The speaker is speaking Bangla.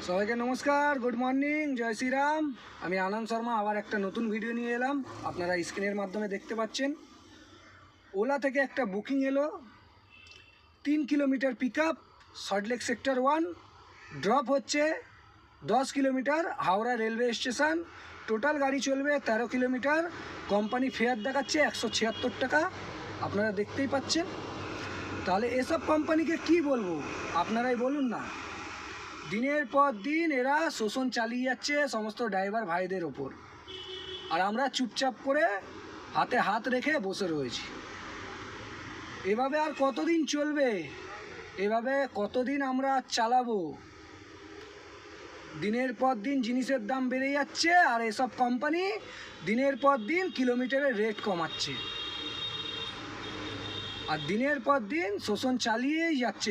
সবাইকে নমস্কার, গুড মর্নিং, জয় শ্রীরাম। আমি আনন্দ শর্মা আবার একটা নতুন ভিডিও নিয়ে এলাম। আপনারা স্ক্রিনের মাধ্যমে দেখতে পাচ্ছেন ওলা থেকে একটা বুকিং এলো। 3 kilometre pick up, Salt Lake sector 1, drop হচ্ছে 10 kilometre Howrah railway station. Total গাড়ি চলবে 13 কিলোমিটার। কোম্পানি ফেয়ার দেখাচ্ছে 176 টাকা, আপনারা দেখতেই পাচ্ছেন। তাহলে এসব কোম্পানিকে কি বলবো, আপনারাই বলুন না। দিনের পর দিন এরা শোষণ চালিয়ে যাচ্ছে সমস্ত ড্রাইভার ভাইদের ওপর, আর আমরা চুপচাপ করে হাতে হাত রেখে বসে রয়েছি। এভাবে আর কতদিন চলবে? এভাবে কতদিন আমরা চালাবো? দিনের পর দিন জিনিসের দাম বেড়ে যাচ্ছে, আর এসব কোম্পানি দিনের পর দিন কিলোমিটারের রেট কমাচ্ছে, আর দিনের পর দিন শোষণ চালিয়েই যাচ্ছে।